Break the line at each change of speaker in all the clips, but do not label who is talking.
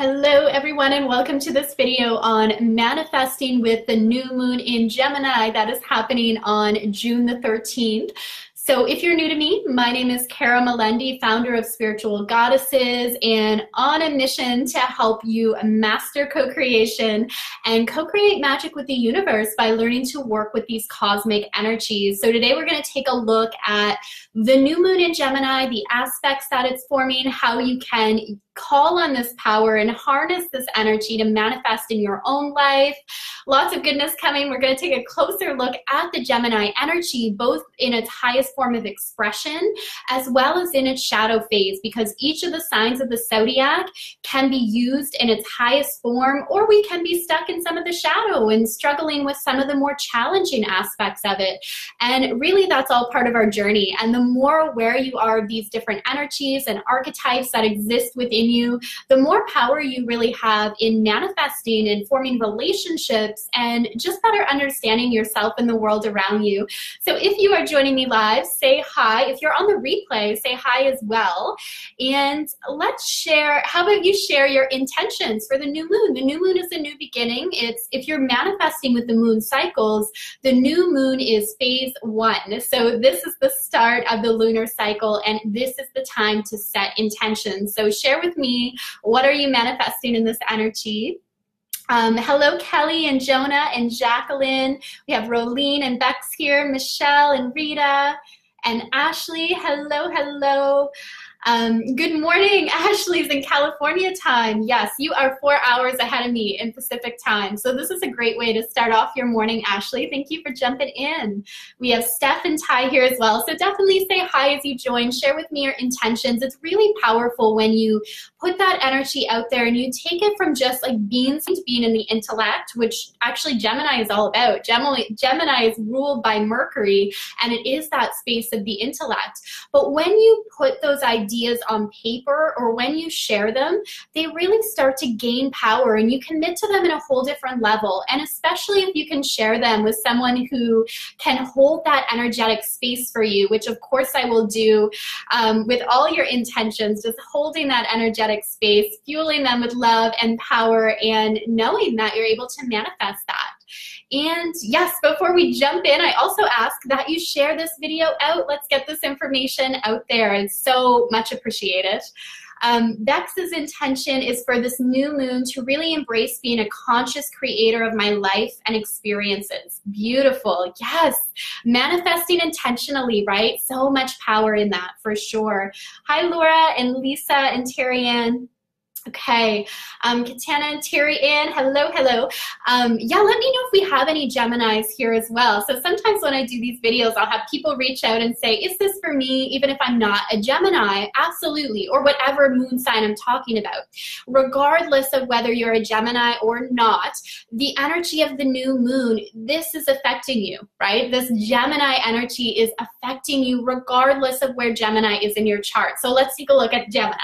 Hello everyone, and welcome to this video on manifesting with the new moon in Gemini that is happening on June the 13th. So if you're new to me, my name is Kara Melendi, founder of Spiritual Goddesses, and on a mission to help you master co-creation and co-create magic with the universe by learning to work with these cosmic energies. So today we're going to take a look at the new moon in Gemini, the aspects that it's forming, how you can call on this power and harness this energy to manifest in your own life. Lots of goodness coming. We're going to take a closer look at the Gemini energy, both in its highest form of expression as well as in its shadow phase, because each of the signs of the zodiac can be used in its highest form, or we can be stuck in some of the shadow and struggling with some of the more challenging aspects of it. And really, that's all part of our journey. And the more aware you are of these different energies and archetypes that exist within you, the more power you really have in manifesting and forming relationships and just better understanding yourself and the world around you. So if you are joining me live, say hi. If you're on the replay, say hi as well. And let's share, how about you share your intentions for the new moon? The new moon is a new beginning. If you're manifesting with the moon cycles, the new moon is phase 1. So this is the start of the lunar cycle, and this is the time to set intentions. So share with me, what are you manifesting in this energy? Hello, Kelly and Jonah and Jacqueline. We have Rolene and Bex here, Michelle and Rita and Ashley. Hello, hello. Good morning. Ashley's in California time. Yes, you are 4 hours ahead of me in Pacific time. So this is a great way to start off your morning, Ashley. Thank you for jumping in. We have Steph and Ty here as well. So definitely say hi as you join. Share with me your intentions. It's really powerful when you put that energy out there and you take it from just like being in the intellect, which actually Gemini is all about. Gemini is ruled by Mercury, and it is that space of the intellect. But when you put those ideas on paper, or when you share them, they really start to gain power, and you commit to them in a whole different level. And especially if you can share them with someone who can hold that energetic space for you, which of course I will do with all your intentions, just holding that energetic space, fueling them with love and power, and knowing that you're able to manifest that. And yes, before we jump in, I also ask that you share this video out. Let's get this information out there. It's so much appreciated. Bex's intention is for this new moon to really embrace being a conscious creator of my life and experiences. Beautiful. Yes. Manifesting intentionally, right? So much power in that for sure. Hi, Laura and Lisa and Terry Ann. Okay, Katana and Terry Ann, hello, hello. Yeah, let me know if we have any Geminis here as well. So sometimes when I do these videos, I'll have people reach out and say, is this for me, even if I'm not a Gemini? Absolutely, or whatever moon sign I'm talking about. Regardless of whether you're a Gemini or not, the energy of the new moon, this is affecting you, right? This Gemini energy is affecting you regardless of where Gemini is in your chart. So let's take a look at Gemini.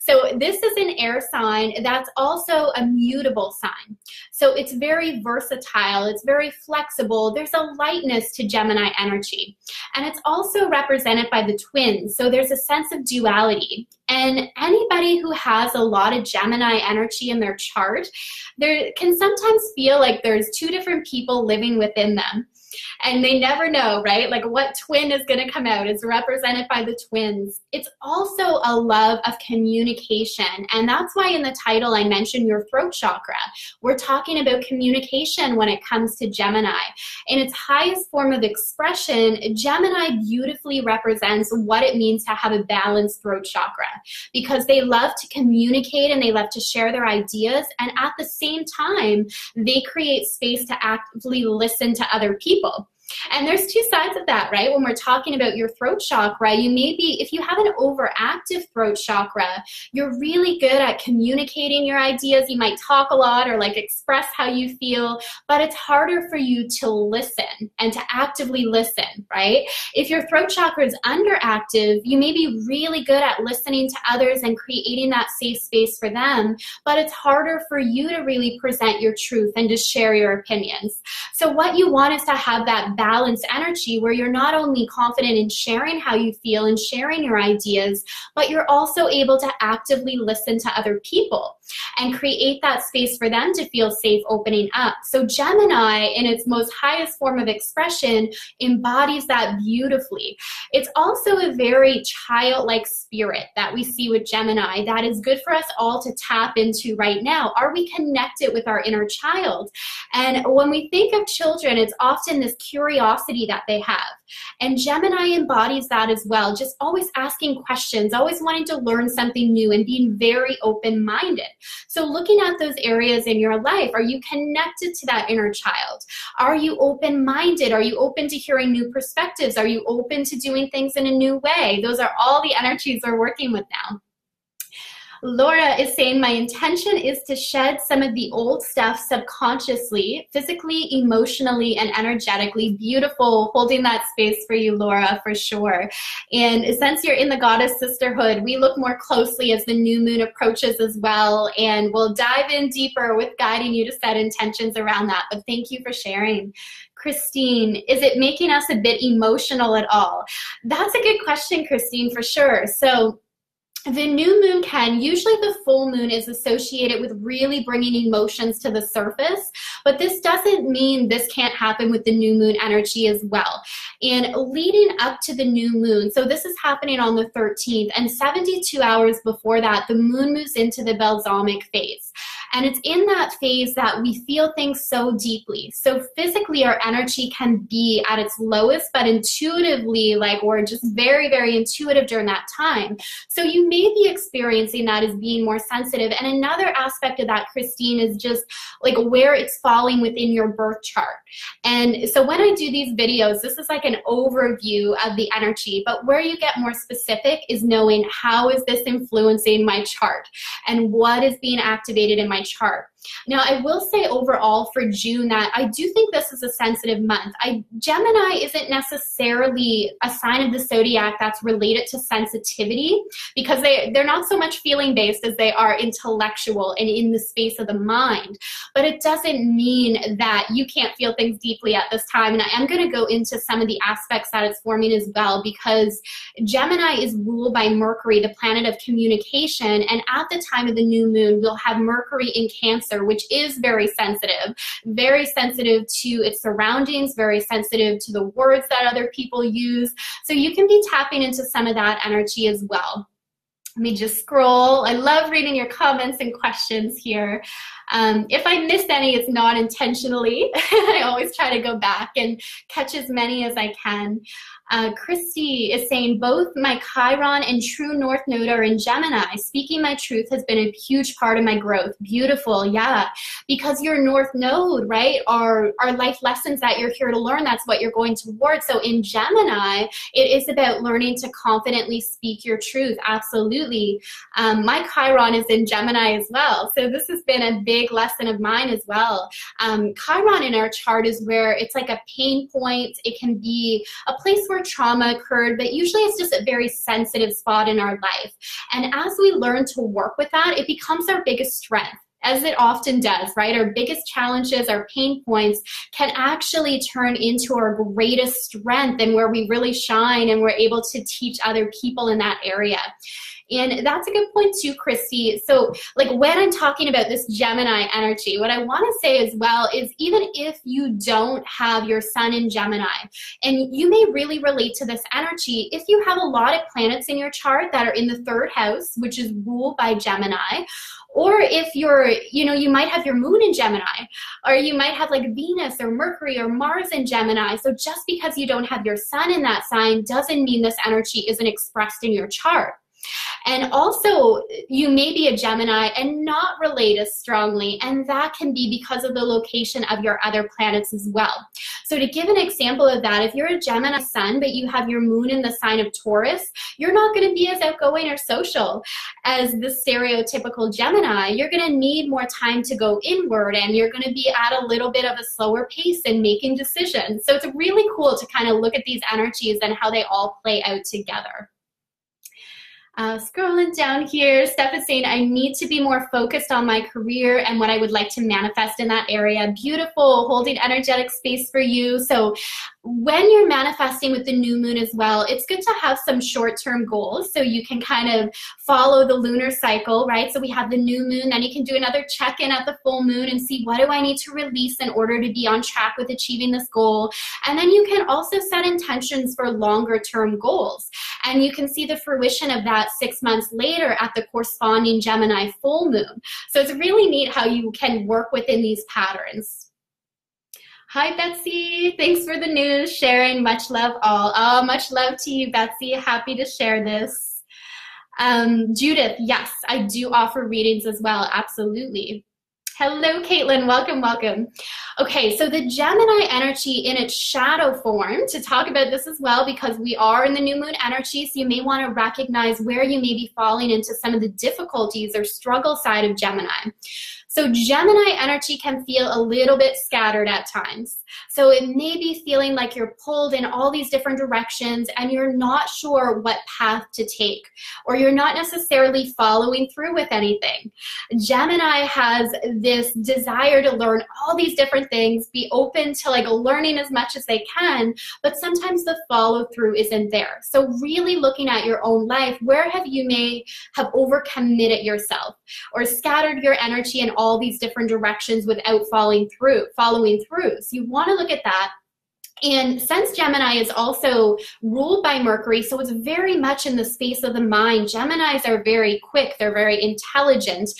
So this is an air sign that's also a mutable sign. So it's very versatile, it's very flexible. There's a lightness to Gemini energy. And it's also represented by the twins. So there's a sense of duality. And anybody who has a lot of Gemini energy in their chart, there can sometimes feel like there's two different people living within them. And they never know, right? Like what twin is going to come out is represented by the twins. It's also a love of communication. And that's why in the title I mentioned your throat chakra. We're talking about communication when it comes to Gemini. In its highest form of expression, Gemini beautifully represents what it means to have a balanced throat chakra, because they love to communicate and they love to share their ideas. And at the same time, they create space to actively listen to other people. And there's two sides of that, right? When we're talking about your throat chakra, you may be, if you have an overactive throat chakra, you're really good at communicating your ideas. You might talk a lot or like express how you feel, but it's harder for you to listen and to actively listen, right? If your throat chakra is underactive, you may be really good at listening to others and creating that safe space for them, but it's harder for you to really present your truth and to share your opinions. So what you want is to have that balanced energy where you're not only confident in sharing how you feel and sharing your ideas, but you're also able to actively listen to other people. and create that space for them to feel safe opening up. So Gemini, in its most highest form of expression, embodies that beautifully. It's also a very childlike spirit that we see with Gemini that is good for us all to tap into right now. Are we connected with our inner child? And when we think of children, it's often this curiosity that they have. And Gemini embodies that as well, just always asking questions, always wanting to learn something new and being very open-minded. So looking at those areas in your life, are you connected to that inner child? Are you open-minded? Are you open to hearing new perspectives? Are you open to doing things in a new way? Those are all the energies we're working with now. Laura is saying, my intention is to shed some of the old stuff subconsciously, physically, emotionally, and energetically. Beautiful, holding that space for you, Laura, for sure. And since you're in the Goddess Sisterhood, we look more closely as the new moon approaches as well, and we'll dive in deeper with guiding you to set intentions around that. But thank you for sharing. Christine, is it making us a bit emotional at all? That's a good question, Christine, for sure. So the new moon usually the full moon is associated with really bringing emotions to the surface, but this doesn't mean this can't happen with the new moon energy as well. And leading up to the new moon, so this is happening on the 13th, and 72 hours before that, the moon moves into the balsamic phase. And it's in that phase that we feel things so deeply. So physically, our energy can be at its lowest, but intuitively, like we're just very, very intuitive during that time. So you may be experiencing that as being more sensitive. And another aspect of that, Christine, is just like where it's falling within your birth chart. And so when I do these videos, this is like an overview of the energy, but where you get more specific is knowing how is this influencing my chart and what is being activated in my chart. Now, I will say overall for June that I do think this is a sensitive month. Gemini isn't necessarily a sign of the zodiac that's related to sensitivity because they're not so much feeling-based as they are intellectual and in the space of the mind. But it doesn't mean that you can't feel things deeply at this time. And I am going to go into some of the aspects that it's forming as well, because Gemini is ruled by Mercury, the planet of communication. And at the time of the new moon, we'll have Mercury in Cancer, which is very sensitive to its surroundings, very sensitive to the words that other people use. So you can be tapping into some of that energy as well. Let me just scroll. I love reading your comments and questions here. If I missed any, it's not intentionally. I always try to go back and catch as many as I can. Christy is saying, both my Chiron and true North Node are in Gemini. Speaking my truth has been a huge part of my growth. Beautiful, yeah. Because your North Node, right, are life lessons that you're here to learn. That's what you're going towards. So in Gemini, it is about learning to confidently speak your truth. Absolutely. My Chiron is in Gemini as well. So this has been a big lesson of mine as well. Chiron in our chart is where it's like a pain point. It can be a place where trauma occurred, but usually it's just a very sensitive spot in our life. And as we learn to work with that, it becomes our biggest strength, as it often does, right? Our biggest challenges, our pain points can actually turn into our greatest strength and where we really shine and we're able to teach other people in that area. And that's a good point too, Christy. So like when I'm talking about this Gemini energy, what I want to say as well is even if you don't have your sun in Gemini, and you may really relate to this energy, if you have a lot of planets in your chart that are in the third house, which is ruled by Gemini, or if you're, you might have your moon in Gemini, or you might have like Venus or Mercury or Mars in Gemini. So just because you don't have your sun in that sign doesn't mean this energy isn't expressed in your chart. And also, you may be a Gemini and not relate as strongly, and that can be because of the location of your other planets as well. So to give an example of that, if you're a Gemini sun, but you have your moon in the sign of Taurus, you're not going to be as outgoing or social as the stereotypical Gemini. You're going to need more time to go inward, and you're going to be at a little bit of a slower pace in making decisions. So it's really cool to kind of look at these energies and how they all play out together. Scrolling down here, Steph is saying, I need to be more focused on my career and what I would like to manifest in that area. Beautiful, holding energetic space for you. So when you're manifesting with the new moon as well, it's good to have some short-term goals so you can kind of follow the lunar cycle, right? So we have the new moon, then you can do another check-in at the full moon and see, what do I need to release in order to be on track with achieving this goal? And then you can also set intentions for longer-term goals. And you can see the fruition of that 6 months later at the corresponding Gemini full moon. So it's really neat how you can work within these patterns. Hi, Betsy. Thanks for the news, sharing. Much love all. Oh, much love to you, Betsy. Happy to share this. Judith, yes, I do offer readings as well. Absolutely. Hello, Caitlin. Welcome, welcome. Okay, so the Gemini energy in its shadow form, to talk about this as well, because we are in the new moon energy, so you may want to recognize where you may be falling into some of the difficulties or struggle side of Gemini. So Gemini energy can feel a little bit scattered at times. So it may be feeling like you're pulled in all these different directions and you're not sure what path to take, or you're not necessarily following through with anything. Gemini has this desire to learn all these different things, be open to like learning as much as they can, but sometimes the follow through isn't there. So really looking at your own life, where have you may have overcommitted yourself or scattered your energy in all these different directions without following through. So you want to look at that. And since Gemini is also ruled by Mercury, so it's very much in the space of the mind. Geminis are very quick, they're very intelligent.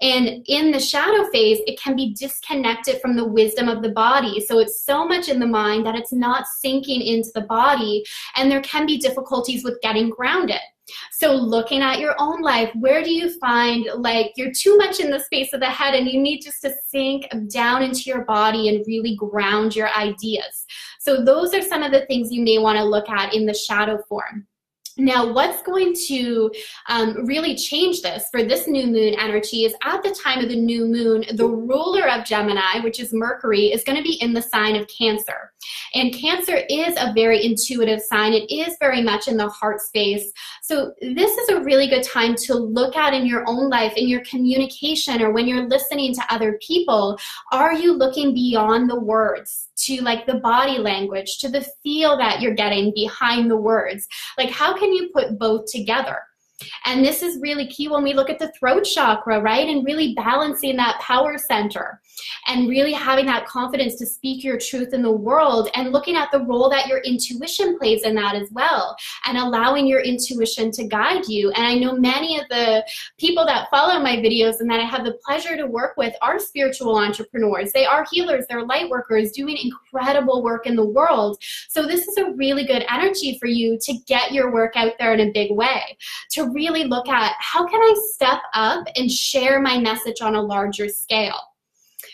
And in the shadow phase, it can be disconnected from the wisdom of the body. So it's so much in the mind that it's not sinking into the body, and there can be difficulties with getting grounded. So looking at your own life, where do you find like you're too much in the space of the head and you need just to sink down into your body and really ground your ideas? So those are some of the things you may want to look at in the shadow form. Now, what's going to really change this for this new moon energy is at the time of the new moon, the ruler of Gemini, which is Mercury, is going to be in the sign of Cancer. And Cancer is a very intuitive sign. It is very much in the heart space. So this is a really good time to look at in your own life, in your communication, or when you're listening to other people. Are you looking beyond the words to like the body language, to the feel that you're getting behind the words? Like, how can you put both together? And this is really key when we look at the throat chakra, right? And really balancing that power center and really having that confidence to speak your truth in the world, and looking at the role that your intuition plays in that as well, and allowing your intuition to guide you. And I know many of the people that follow my videos and that I have the pleasure to work with are spiritual entrepreneurs. They are healers, they're light workers doing incredible work in the world. So this is a really good energy for you to get your work out there in a big way, to really look at how can I step up and share my message on a larger scale.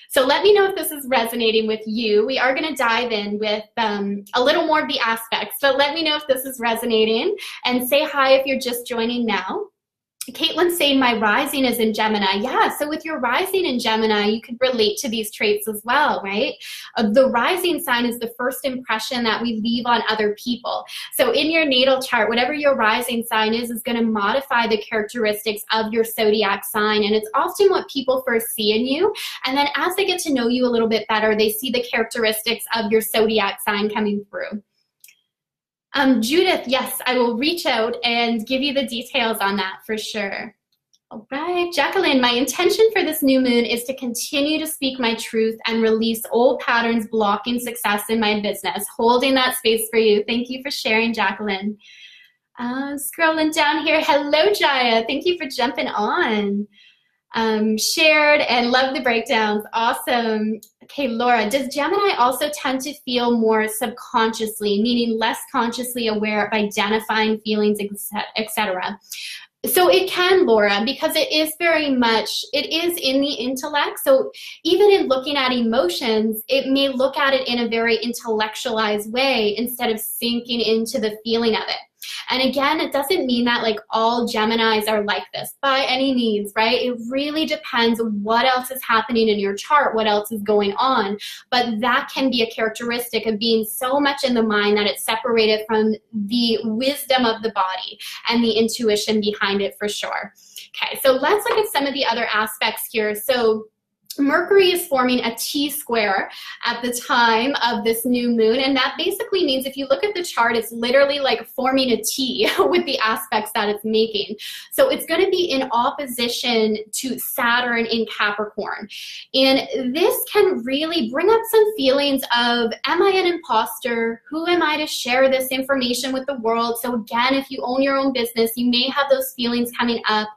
So let me know if this is resonating with you. We are going to dive in with a little more of the aspects, but let me know if this is resonating, and say hi if you're just joining now. Caitlin's saying my rising is in Gemini. Yeah, so with your rising in Gemini, you could relate to these traits as well, right? The rising sign is the first impression that we leave on other people. So in your natal chart, whatever your rising sign is going to modify the characteristics of your zodiac sign. And it's often what people first see in you. And then as they get to know you a little bit better, they see the characteristics of your zodiac sign coming through. Judith, yes, I will reach out and give you the details on that for sure. All right, Jacqueline, my intention for this new moon is to continue to speak my truth and release old patterns blocking success in my business. Holding that space for you. Thank you for sharing, Jacqueline. Scrolling down here. Hello, Jaya. Thank you for jumping on. Shared and love the breakdowns. Awesome. Okay, Laura, does Gemini also tend to feel more subconsciously, meaning less consciously aware of identifying feelings, etc.? So it can, Laura, because it is very much, it is in the intellect. So even in looking at emotions, it may look at it in a very intellectualized way instead of sinking into the feeling of it. And again, it doesn't mean that like all Geminis are like this by any means, right? It really depends what else is happening in your chart, what else is going on. But that can be a characteristic of being so much in the mind that it's separated from the wisdom of the body and the intuition behind it for sure. Okay, so let's look at some of the other aspects here. So Mercury is forming a T-square at the time of this new moon, and that basically means if you look at the chart, it's literally like forming a T with the aspects that it's making. So it's going to be in opposition to Saturn in Capricorn. And this can really bring up some feelings of, am I an imposter? Who am I to share this information with the world? So again, if you own your own business, you may have those feelings coming up,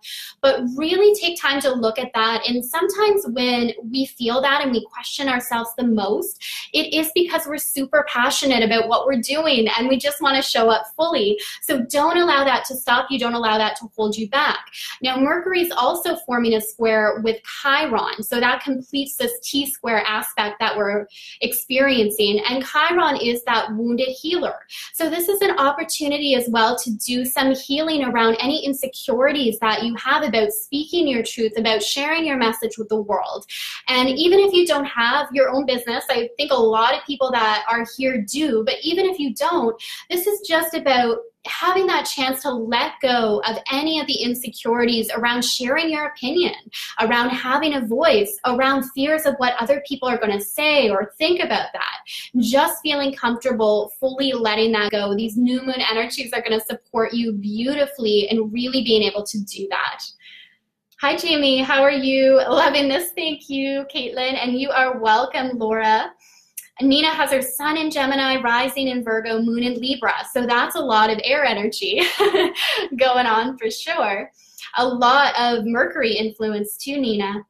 but really take time to look at that. And sometimes when we feel that and we question ourselves the most, it is because we're super passionate about what we're doing and we just want to show up fully. So don't allow that to stop you. Don't allow that to hold you back. Now, Mercury is also forming a square with Chiron. So that completes this T-square aspect that we're experiencing. And Chiron is that wounded healer. So this is an opportunity as well to do some healing around any insecurities that you have about speaking your truth, about sharing your message with the world. And even if you don't have your own business, I think a lot of people that are here do, but even if you don't, this is just about having that chance to let go of any of the insecurities around sharing your opinion, around having a voice, around fears of what other people are going to say or think about that. Just feeling comfortable, fully letting that go. These new moon energies are going to support you beautifully in really being able to do that. Hi, Jamie. How are you? Loving this. Thank you, Caitlin. And you are welcome, Laura. Nina has her sun in Gemini, rising in Virgo, moon in Libra. So that's a lot of air energy going on for sure. A lot of Mercury influence too, Nina.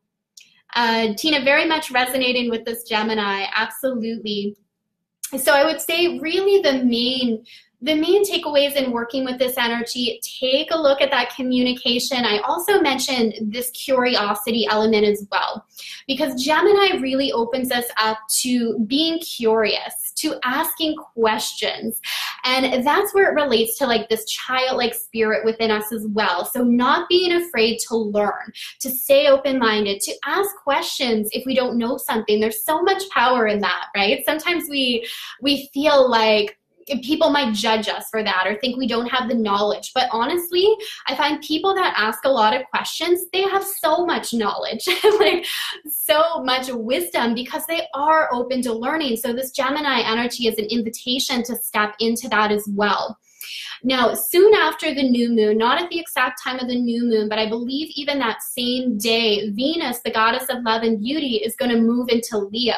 Tina, very much resonating with this Gemini. Absolutely. So I would say really the main takeaways in working with this energy, take a look at that communication. I also mentioned this curiosity element as well, because Gemini really opens us up to being curious, to asking questions. And that's where it relates to like this childlike spirit within us as well. So not being afraid to learn, to stay open-minded, to ask questions if we don't know something. There's so much power in that, right? Sometimes we feel like people might judge us for that or think we don't have the knowledge. But honestly, I find people that ask a lot of questions, they have so much knowledge, like so much wisdom because they are open to learning. So this Gemini energy is an invitation to step into that as well. Now, soon after the new moon, not at the exact time of the new moon, but I believe even that same day, Venus, the goddess of love and beauty, is going to move into Leo.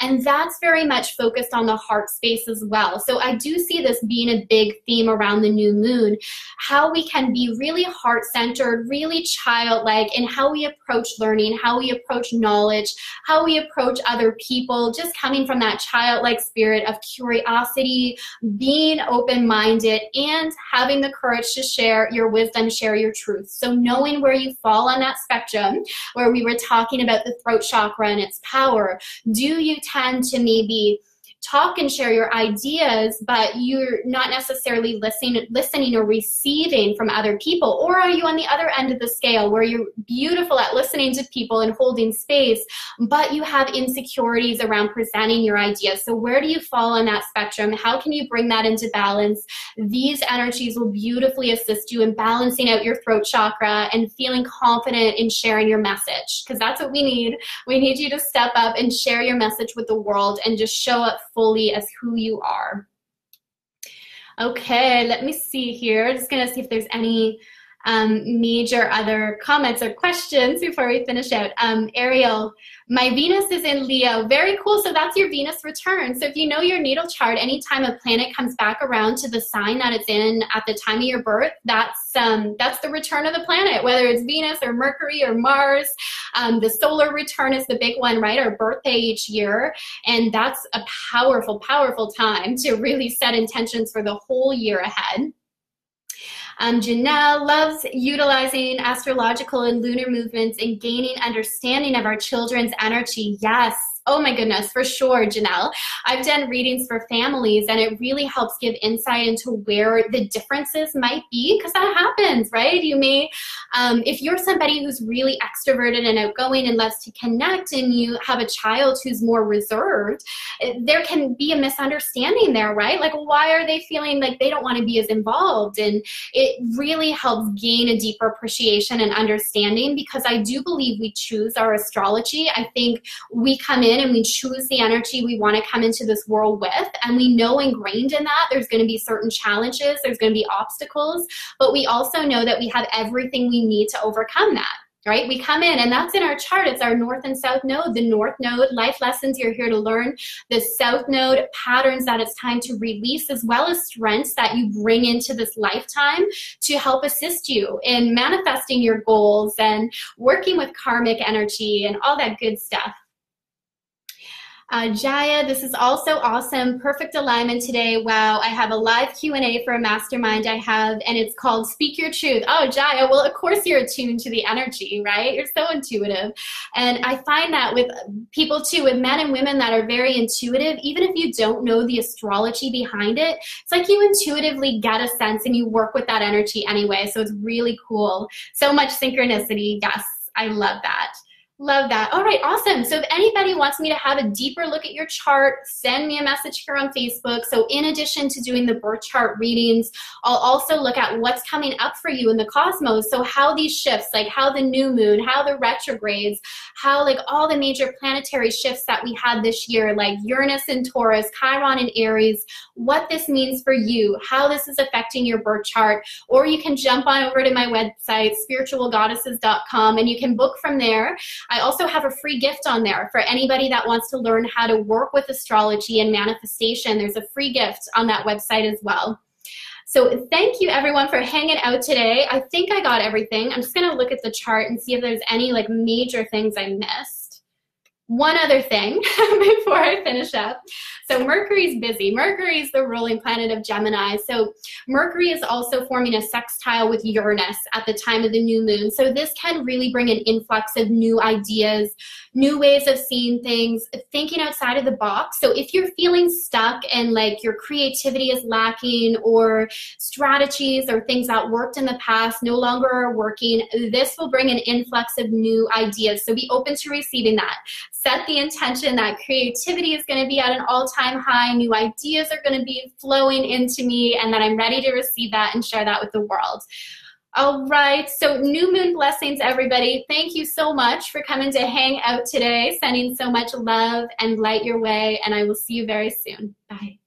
And that's very much focused on the heart space as well. So I do see this being a big theme around the new moon, how we can be really heart-centered, really childlike in how we approach learning, how we approach knowledge, how we approach other people, just coming from that childlike spirit of curiosity, being open-minded, and having the courage to share your wisdom, share your truth. So knowing where you fall on that spectrum, where we were talking about the throat chakra and its power, do you tend to maybe talk and share your ideas, but you're not necessarily listening or receiving from other people? Or are you on the other end of the scale where you're beautiful at listening to people and holding space, but you have insecurities around presenting your ideas? So where do you fall on that spectrum? How can you bring that into balance? These energies will beautifully assist you in balancing out your throat chakra and feeling confident in sharing your message, because that's what we need. We need you to step up and share your message with the world and just show up fully as who you are. Okay, let me see here. Just gonna see if there's any major other comments or questions before we finish out. Ariel, my Venus is in Leo. Very cool. So that's your Venus return. So if you know your natal chart, anytime a planet comes back around to the sign that it's in at the time of your birth, that's the return of the planet, whether it's Venus or Mercury or Mars. The solar return is the big one, right? Our birthday each year. And that's a powerful, powerful time to really set intentions for the whole year ahead. Janelle loves utilizing astrological and lunar movements and gaining understanding of our children's energy. Yes, Oh my goodness, for sure, Janelle. I've done readings for families, and it really helps give insight into where the differences might be, because that happens, right? You may, if you're somebody who's really extroverted and outgoing and loves to connect, and you have a child who's more reserved, there can be a misunderstanding there, right? Like, why are they feeling like they don't want to be as involved? And it really helps gain a deeper appreciation and understanding, because I do believe we choose our astrology. I think we come in and we choose the energy we want to come into this world with, and we know ingrained in that there's going to be certain challenges, there's going to be obstacles, but we also know that we have everything we need to overcome that. Right? We come in, and that's in our chart. It's our north and south node. The north node, life lessons you're here to learn. The south node, patterns that it's time to release, as well as strengths that you bring into this lifetime to help assist you in manifesting your goals and working with karmic energy and all that good stuff. Jaya, this is also awesome. Perfect alignment today. Wow, I have a live Q&A for a mastermind I have, and it's called Speak Your Truth. Oh, Jaya, well, of course you're attuned to the energy, right? You're so intuitive. And I find that with people too, with men and women that are very intuitive, even if you don't know the astrology behind it, it's like you intuitively get a sense and you work with that energy anyway. So it's really cool. So much synchronicity. Yes, I love that. Love that. All right, awesome. So if anybody wants me to have a deeper look at your chart, send me a message here on Facebook. So in addition to doing the birth chart readings, I'll also look at what's coming up for you in the cosmos. So how these shifts, like how the new moon, how the retrogrades, how like all the major planetary shifts that we had this year, like Uranus in Taurus, Chiron in Aries, what this means for you, how this is affecting your birth chart. Or you can jump on over to my website, spiritualgoddesses.com, and you can book from there. I also have a free gift on there for anybody that wants to learn how to work with astrology and manifestation. There's a free gift on that website as well. So thank you everyone for hanging out today. I think I got everything. I'm just going to look at the chart and see if there's any like major things I missed. One other thing before I finish up. So Mercury's busy. Mercury is the ruling planet of Gemini. So Mercury is also forming a sextile with Uranus at the time of the new moon. So this can really bring an influx of new ideas, new ways of seeing things, thinking outside of the box. So if you're feeling stuck and like your creativity is lacking, or strategies or things that worked in the past no longer are working, this will bring an influx of new ideas. So be open to receiving that. Set the intention that creativity is going to be at an all-time high, new ideas are going to be flowing into me, and that I'm ready to receive that and share that with the world. All right, so new moon blessings, everybody. Thank you so much for coming to hang out today, sending so much love and light your way, and I will see you very soon. Bye.